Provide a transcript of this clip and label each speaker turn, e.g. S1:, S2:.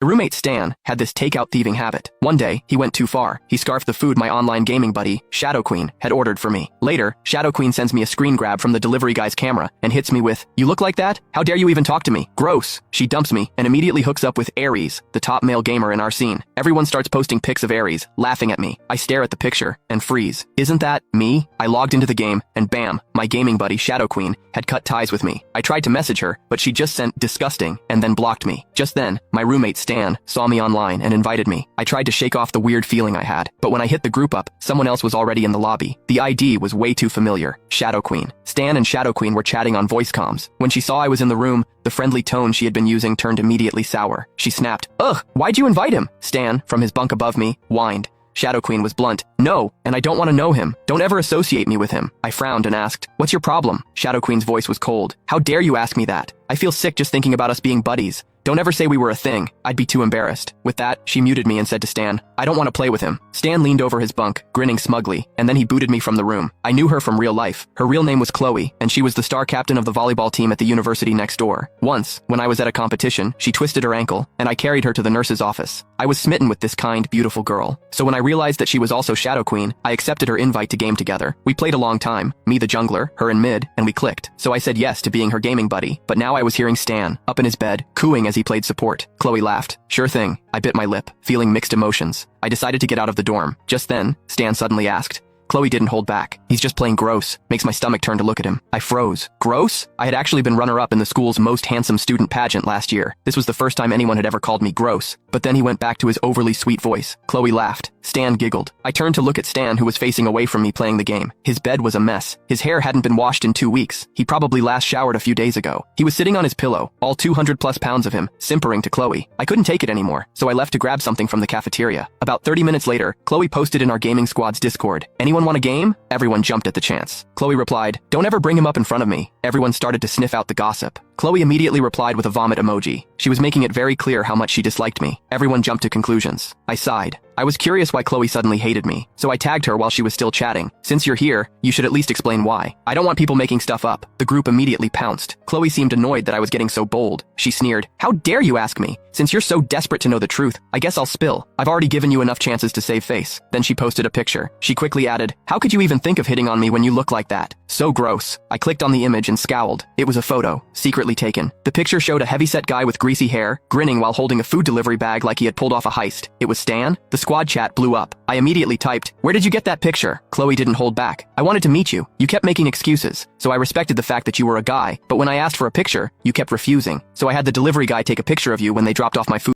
S1: My roommate Stan had this takeout thieving habit. One day, he went too far. He scarfed the food my online gaming buddy, Shadow Queen, had ordered for me. Later, Shadow Queen sends me a screen grab from the delivery guy's camera and hits me with, "You look like that? How dare you even talk to me? Gross." She dumps me and immediately hooks up with Aries, the top male gamer in our scene. Everyone starts posting pics of Aries, laughing at me. I stare at the picture and freeze. Isn't that me? I logged into the game and bam, my gaming buddy, Shadow Queen, had cut ties with me. I tried to message her, but she just sent disgusting and then blocked me. Just then, my roommate Stan saw me online and invited me. I tried to shake off the weird feeling I had, but when I hit the group up, someone else was already in the lobby. The ID was way too familiar. Shadow Queen. Stan and Shadow Queen were chatting on voice comms. When she saw I was in the room, the friendly tone she had been using turned immediately sour. She snapped, "Ugh, why'd you invite him?" Stan, from his bunk above me, whined. Shadow Queen was blunt. "No, and I don't want to know him. Don't ever associate me with him." I frowned and asked, "What's your problem?" Shadow Queen's voice was cold. "How dare you ask me that? I feel sick just thinking about us being buddies. Don't ever say we were a thing. I'd be too embarrassed." With that, she muted me and said to Stan, "I don't want to play with him." Stan leaned over his bunk, grinning smugly, and then he booted me from the room. I knew her from real life. Her real name was Chloe, and she was the star captain of the volleyball team at the university next door. Once, when I was at a competition, she twisted her ankle, and I carried her to the nurse's office. I was smitten with this kind, beautiful girl. So when I realized that she was also Shadow Queen, I accepted her invite to game together. We played a long time, me the jungler, her in mid, and we clicked. So I said yes to being her gaming buddy. But now I was hearing Stan, up in his bed, cooing as he played support. Chloe laughed. "Sure thing." I bit my lip, feeling mixed emotions. I decided to get out of the dorm. Just then, Stan suddenly asked. Chloe didn't hold back. "He's just plain gross." Makes my stomach turn to look at him. I froze. Gross? I had actually been runner-up in the school's most handsome student pageant last year. This was the first time anyone had ever called me gross. But then he went back to his overly sweet voice. Chloe laughed. Stan giggled. I turned to look at Stan, who was facing away from me playing the game. His bed was a mess. His hair hadn't been washed in 2 weeks. He probably last showered a few days ago. He was sitting on his pillow, all 200+ pounds of him, simpering to Chloe. I couldn't take it anymore, so I left to grab something from the cafeteria. About 30 minutes later, Chloe posted in our gaming squad's Discord, "Anyone want a game?" Everyone jumped at the chance. Chloe replied, "Don't ever bring him up in front of me." Everyone started to sniff out the gossip. Chloe immediately replied with a vomit emoji. She was making it very clear how much she disliked me. Everyone jumped to conclusions. I sighed. I was curious why Chloe suddenly hated me, so I tagged her while she was still chatting. "Since you're here, you should at least explain why. I don't want people making stuff up." The group immediately pounced. Chloe seemed annoyed that I was getting so bold. She sneered, "How dare you ask me? Since you're so desperate to know the truth, I guess I'll spill. I've already given you enough chances to save face." Then she posted a picture. She quickly added, "How could you even think of hitting on me when you look like that? So gross." I clicked on the image and scowled. It was a photo, secretly taken. The picture showed a heavyset guy with greasy hair, grinning while holding a food delivery bag like he had pulled off a heist. It was Stan. The squad chat blew up. I immediately typed, "Where did you get that picture?" Chloe didn't hold back. "I wanted to meet you. You kept making excuses, so I respected the fact that you were a guy, but when I asked for a picture, you kept refusing. So I had the delivery guy take a picture of you when they dropped off my food."